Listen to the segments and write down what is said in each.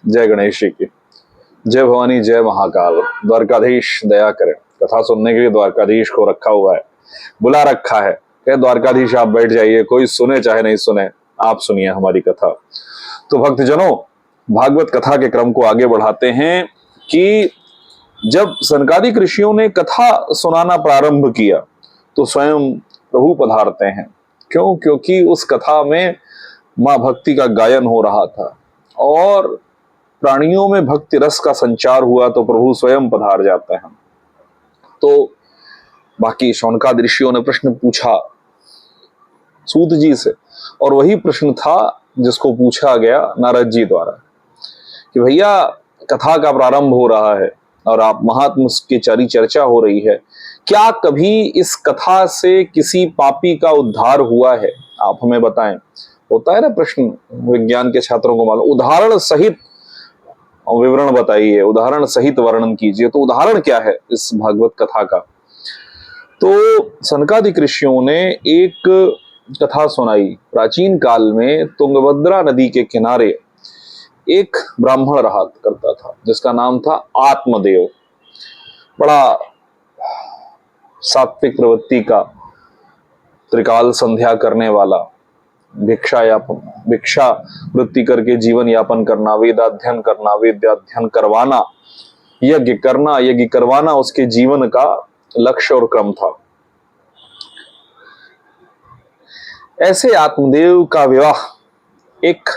जय गणेश जी की जय। भवानी जय महाकाल। द्वारकाधीश दया करे। कथा सुनने के लिए द्वारकाधीश को रखा हुआ है, बुला रखा है। कहे द्वारकाधीश आप बैठ जाइए, कोई सुने चाहे नहीं सुने, आप सुनिए हमारी कथा। तो भक्तजनों, भागवत कथा के क्रम को आगे बढ़ाते हैं कि जब सनकादिक ऋषियों ने कथा सुनाना प्रारंभ किया तो स्वयं प्रभु पधारते हैं। क्यों? क्योंकि उस कथा में मां भक्ति का गायन हो रहा था और प्राणियों में भक्ति रस का संचार हुआ तो प्रभु स्वयं पधार जाते हैं। तो बाकी शौनकाद ऋषियों ने प्रश्न पूछा सूत जी से, और वही प्रश्न था जिसको पूछा गया नारद जी द्वारा कि भैया कथा का प्रारंभ हो रहा है और आप महात्मा की चारी चर्चा हो रही है, क्या कभी इस कथा से किसी पापी का उद्धार हुआ है? आप हमें बताएं। होता है ना प्रश्न, विज्ञान के छात्रों को मालूम, उदाहरण सहित विवरण बताइए, उदाहरण सहित वर्णन कीजिए। तो उदाहरण क्या है इस भागवत कथा का? तो सनकादिक ऋषियों ने एक कथा सुनाई। प्राचीन काल में तुंगभद्रा नदी के किनारे एक ब्राह्मण रहा करता था जिसका नाम था आत्मदेव। बड़ा सात्विक प्रवृत्ति का, त्रिकाल संध्या करने वाला, भिक्षा वृत्ति करके जीवन यापन करना, वेदाध्ययन करना, वेदाध्ययन करवाना, यज्ञ करना, यज्ञ करवाना उसके जीवन का लक्ष्य और क्रम था। ऐसे आत्मदेव का विवाह एक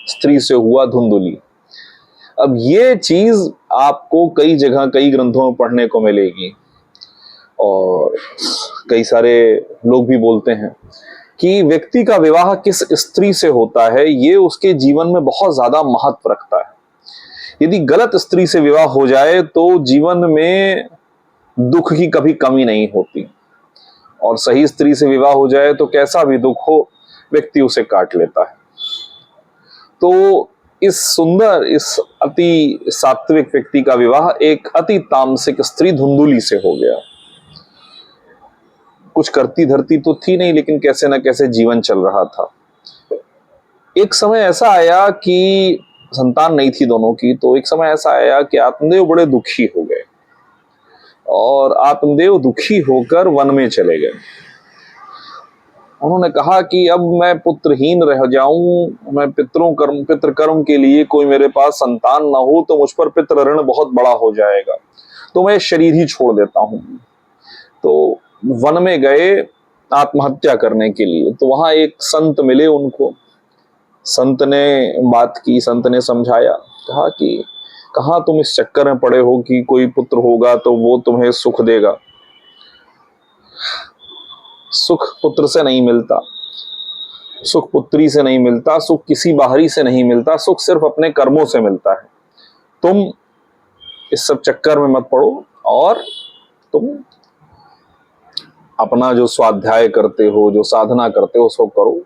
स्त्री से हुआ, धुंधुली। अब ये चीज आपको कई जगह कई ग्रंथों में पढ़ने को मिलेगी और कई सारे लोग भी बोलते हैं कि व्यक्ति का विवाह किस स्त्री से होता है ये उसके जीवन में बहुत ज्यादा महत्व रखता है। यदि गलत स्त्री से विवाह हो जाए तो जीवन में दुख की कभी कमी नहीं होती, और सही स्त्री से विवाह हो जाए तो कैसा भी दुख हो व्यक्ति उसे काट लेता है। तो इस सुंदर, इस अति सात्विक व्यक्ति का विवाह एक अति तामसिक स्त्री धुंधुली से हो गया। कुछ करती धरती तो थी नहीं, लेकिन कैसे न कैसे जीवन चल रहा था। एक समय ऐसा आया कि संतान नहीं थी दोनों की, तो एक समय ऐसा आया कि आत्मदेव बड़े दुखी हो गए और आत्मदेव दुखी होकर वन में चले गए। उन्होंने कहा कि अब मैं पुत्रहीन रह जाऊं, मैं पितृकर्म के लिए कोई मेरे पास संतान ना हो तो मुझ पर पितृ ऋण बहुत बड़ा हो जाएगा, तो मैं शरीर ही छोड़ देता हूं। तो वन में गए आत्महत्या करने के लिए। तो वहां एक संत मिले उनको। संत ने बात की, संत ने समझाया, कहा कि कहाँ तुम इस चक्कर में पड़े हो कि कोई पुत्र होगा तो वो तुम्हें सुख देगा। सुख पुत्र से नहीं मिलता, सुख पुत्री से नहीं मिलता, सुख किसी बाहरी से नहीं मिलता, सुख सिर्फ अपने कर्मों से मिलता है। तुम इस सब चक्कर में मत पड़ो और तुम अपना जो स्वाध्याय करते हो, जो साधना करते हो, उसको करो।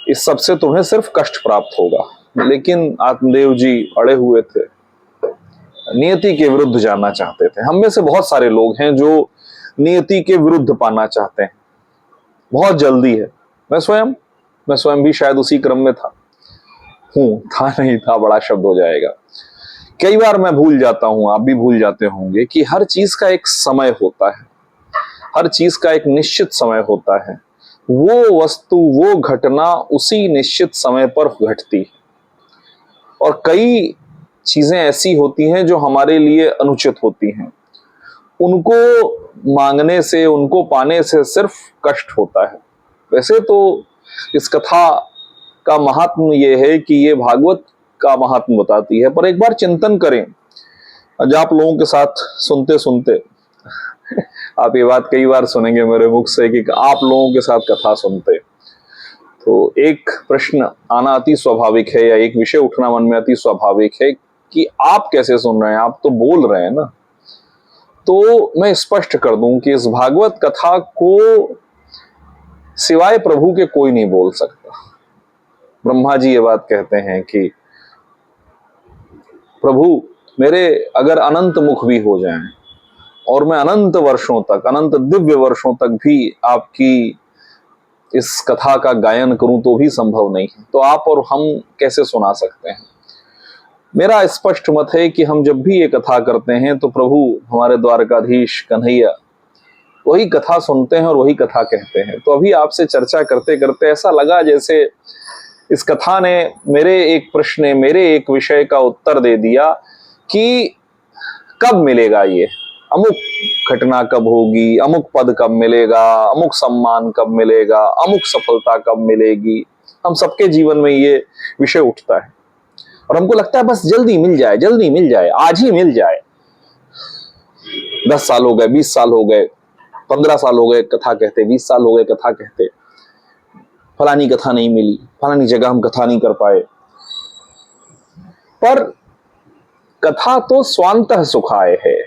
इस सब से तुम्हें सिर्फ कष्ट प्राप्त होगा। लेकिन आत्मदेव जी अड़े हुए थे, नियति के विरुद्ध जाना चाहते थे। हम में से बहुत सारे लोग हैं जो नियति के विरुद्ध पाना चाहते हैं, बहुत जल्दी है। मैं स्वयं भी शायद उसी क्रम में था नहीं था बड़ा शब्द हो जाएगा। कई बार मैं भूल जाता हूं, आप भी भूल जाते होंगे कि हर चीज का एक समय होता है, हर चीज का एक निश्चित समय होता है। वो वस्तु, वो घटना उसी निश्चित समय पर घटती है, और कई चीजें ऐसी होती हैं जो हमारे लिए अनुचित होती हैं। उनको मांगने से, उनको पाने से सिर्फ कष्ट होता है। वैसे तो इस कथा का महात्म ये है कि ये भागवत का महात्म बताती है, पर एक बार चिंतन करें। आज आप लोगों के साथ सुनते सुनते आप ये बात कई बार सुनेंगे मेरे मुख से कि आप लोगों के साथ कथा सुनते तो एक प्रश्न आना अति स्वाभाविक है, या एक विषय उठना मन में अति स्वाभाविक है कि आप कैसे सुन रहे हैं, आप तो बोल रहे हैं ना। तो मैं स्पष्ट कर दूं कि इस भागवत कथा को सिवाय प्रभु के कोई नहीं बोल सकता। ब्रह्मा जी ये बात कहते हैं कि प्रभु मेरे अगर अनंत मुख भी हो जाएं और मैं अनंत वर्षों तक, अनंत दिव्य वर्षों तक भी आपकी इस कथा का गायन करूं तो भी संभव नहीं है, तो आप और हम कैसे सुना सकते हैं। मेरा स्पष्ट मत है कि हम जब भी ये कथा करते हैं तो प्रभु हमारे द्वारकाधीश कन्हैया वही कथा सुनते हैं और वही कथा कहते हैं। तो अभी आपसे चर्चा करते करते ऐसा लगा जैसे इस कथा ने मेरे एक प्रश्न, मेरे एक विषय का उत्तर दे दिया कि कब मिलेगा ये, अमुक घटना कब होगी, अमुक पद कब मिलेगा, अमुक सम्मान कब मिलेगा, अमुक सफलता कब मिलेगी। हम सबके जीवन में ये विषय उठता है और हमको लगता है बस जल्दी मिल जाए, जल्दी मिल जाए, आज ही मिल जाए। 10 साल हो गए, 20 साल हो गए, 15 साल हो गए कथा कहते, 20 साल हो गए कथा कहते, फलानी कथा नहीं मिली, फलानी जगह हम कथा नहीं कर पाए। पर कथा तो स्वांतः सुखाय है।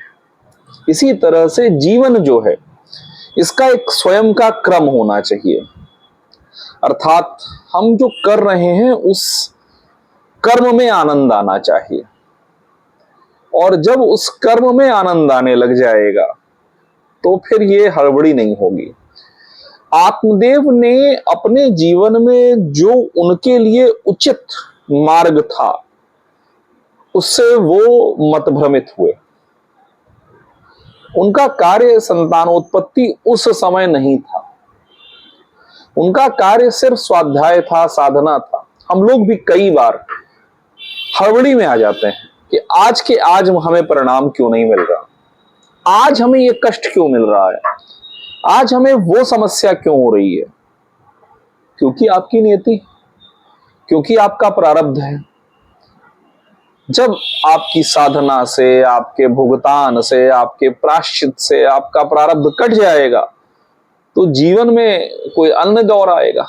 इसी तरह से जीवन जो है इसका एक स्वयं का क्रम होना चाहिए, अर्थात हम जो कर रहे हैं उस कर्म में आनंद आना चाहिए। और जब उस कर्म में आनंद आने लग जाएगा तो फिर ये हड़बड़ी नहीं होगी। आत्मदेव ने अपने जीवन में जो उनके लिए उचित मार्ग था उससे वो मतभ्रमित हुए। उनका कार्य संतानोत्पत्ति उस समय नहीं था, उनका कार्य सिर्फ स्वाध्याय था, साधना था। हम लोग भी कई बार हड़बड़ी में आ जाते हैं कि आज के आज हमें परिणाम क्यों नहीं मिल रहा, आज हमें ये कष्ट क्यों मिल रहा है, आज हमें वो समस्या क्यों हो रही है। क्योंकि आपकी नियति, क्योंकि आपका प्रारब्ध है। जब आपकी साधना से, आपके भुगतान से, आपके प्रायश्चित से आपका प्रारब्ध कट जाएगा तो जीवन में कोई अन्य दौर आएगा।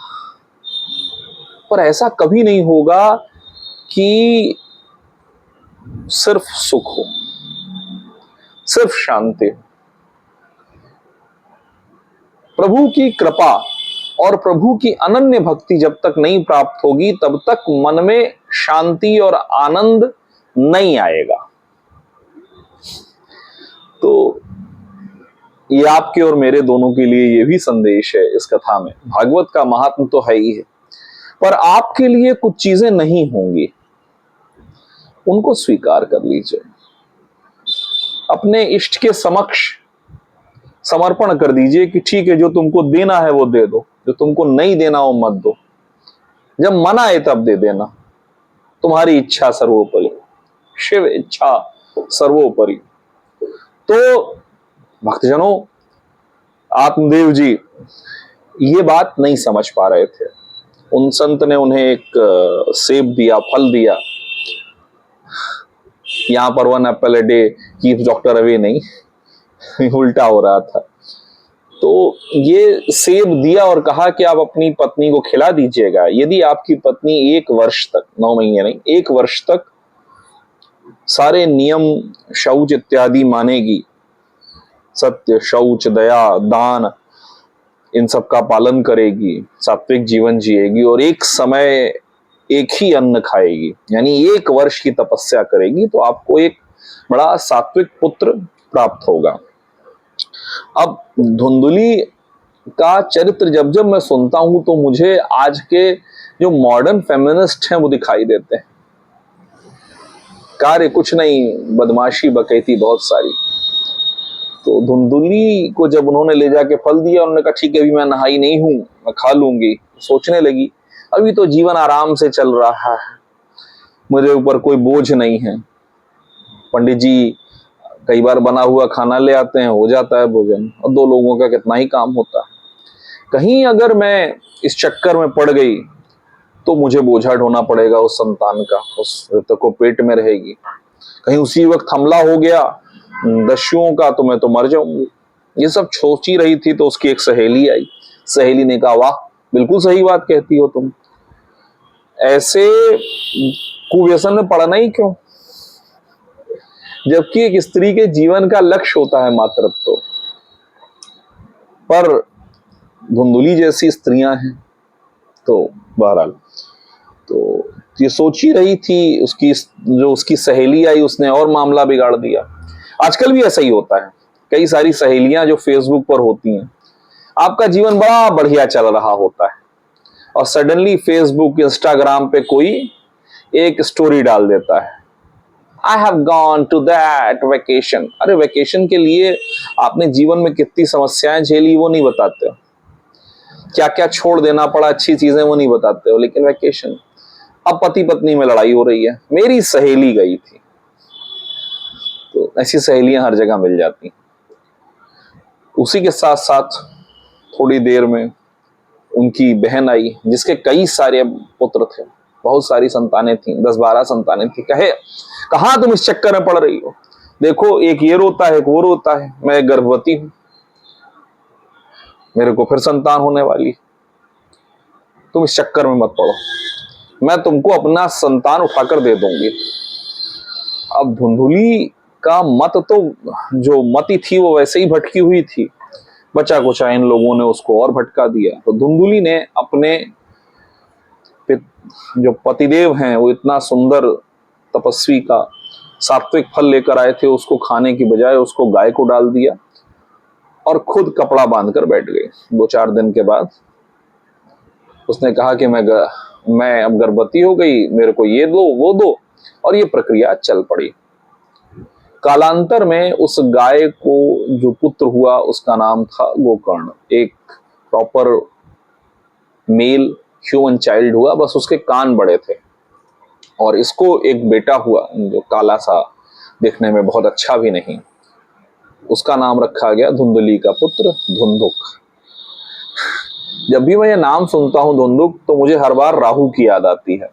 पर ऐसा कभी नहीं होगा कि सिर्फ सुख हो, सिर्फ शांति हो। प्रभु की कृपा और प्रभु की अनन्य भक्ति जब तक नहीं प्राप्त होगी तब तक मन में शांति और आनंद नहीं आएगा। तो ये आपके और मेरे दोनों के लिए ये भी संदेश है इस कथा में। भागवत का महात्म तो है ही है, पर आपके लिए कुछ चीजें नहीं होंगी, उनको स्वीकार कर लीजिए। अपने इष्ट के समक्ष समर्पण कर दीजिए कि ठीक है, जो तुमको देना है वो दे दो, जो तुमको नहीं देना वो मत दो। जब मन आए तब दे देना, तुम्हारी इच्छा सर्वोपरि, शिव इच्छा सर्वोपरि। तो भक्तजनों, आत्मदेव जी ये बात नहीं समझ पा रहे थे। उन संत ने उन्हें एक सेब दिया, फल दिया। यहां पर 1 Apple a day keeps doctor away नहीं, उल्टा हो रहा था। तो ये सेब दिया और कहा कि आप अपनी पत्नी को खिला दीजिएगा। यदि आपकी पत्नी 1 वर्ष तक, 9 महीने नहीं, 1 वर्ष तक सारे नियम शौच इत्यादि मानेगी, सत्य, शौच, दया, दान, इन सब का पालन करेगी, सात्विक जीवन जिएगी और एक समय एक ही अन्न खाएगी, यानी 1 वर्ष की तपस्या करेगी, तो आपको एक बड़ा सात्विक पुत्र प्राप्त होगा। अब धुंधुली का चरित्र जब जब मैं सुनता हूं तो मुझे आज के जो मॉडर्न फेमिनिस्ट हैं वो दिखाई देते हैं। कार्य कुछ नहीं, बदमाशी बकैती बहुत सारी। तो धुंधुली को जब उन्होंने ले जाके फल दिया, उन्होंने कहा ठीक है, अभी मैं नहाई नहीं हूं, मैं खा लूंगी। सोचने लगी अभी तो जीवन आराम से चल रहा है, मुझे ऊपर कोई बोझ नहीं है। पंडित जी कई बार बना हुआ खाना ले आते हैं, हो जाता है भोजन, और 2 लोगों का कितना ही काम होता है। कहीं अगर मैं इस चक्कर में पड़ गई तो मुझे बोझा ढोना पड़ेगा उस संतान का, उस ऋतक को पेट में रहेगी। कहीं उसी वक्त हमला हो गया दस्युओं का तो मैं तो मर जाऊंगी। ये सब सोच ही रही थी तो उसकी एक सहेली आई। सहेली ने कहा वाह, बिल्कुल सही बात कहती हो तुम, ऐसे कुव्यसन में पड़ना ही क्यों, जबकि एक स्त्री के जीवन का लक्ष्य होता है मातृत्व। पर धुंधुली जैसी स्त्रियां हैं तो बहरहाल, तो ये सोच ही रही थी, उसकी सहेली आई उसने और मामला बिगाड़ दिया। आजकल भी ऐसा ही होता है, कई सारी सहेलियां जो फेसबुक पर होती हैं, आपका जीवन बड़ा बढ़िया चल रहा होता है और सडनली फेसबुक, इंस्टाग्राम पे कोई एक स्टोरी डाल देता है I have gone to that vacation. अरे वेकेशन के लिए आपने जीवन में कितनी समस्याएं झेली वो नहीं बताते हो, क्या क्या छोड़ देना पड़ा अच्छी चीजें वो नहीं बताते हो, लेकिन वेकेशन। अब पति पत्नी में लड़ाई हो रही है, मेरी सहेली गई थी। तो ऐसी सहेलियां हर जगह मिल जाती। उसी के साथ साथ थोड़ी देर में उनकी बहन आई जिसके कई सारे पुत्र थे, बहुत सारी संतानें थी, 10-12 संतानें थी। कहे कहां तुम इस चक्कर में पड़ रही हो, देखो एक ये रोता है एक वो रोता है, मैं गर्भवती हूं, मेरे को फिर संतान होने वाली, तुम इस चक्कर में मत पड़ो, मैं तुमको अपना संतान उठाकर दे दूंगी। अब धुंधुली का मत तो, जो मति थी वो वैसे ही भटकी हुई थी, बचा कुचा इन लोगों ने उसको और भटका दिया। तो धुंधुली ने अपने जो पतिदेव हैं वो इतना सुंदर तपस्वी का सात्विक फल लेकर आए थे, उसको खाने की बजाय उसको गाय को डाल दिया और खुद कपड़ा बांधकर बैठ गई। 2-4 दिन के बाद उसने कहा कि मैं अब गर्भवती हो गई, मेरे को ये दो वो दो, और ये प्रक्रिया चल पड़ी। कालांतर में उस गाय को जो पुत्र हुआ उसका नाम था गोकर्ण, एक प्रॉपर मेल ह्यूमन चाइल्ड हुआ, बस उसके कान बड़े थे। और इसको एक बेटा हुआ जो काला सा, देखने में बहुत अच्छा भी नहीं, उसका नाम रखा गया धुंधुली का पुत्र धुंधुक। जब भी मैं ये नाम सुनता हूं धुंधुक, तो मुझे हर बार राहु की याद आती है।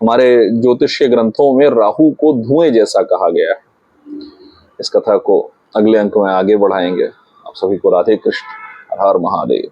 हमारे ज्योतिष के ग्रंथों में राहु को धुएं जैसा कहा गया है। इस कथा को अगले अंक में आगे बढ़ाएंगे। आप सभी को राधे कृष्ण, हर हर महादेव।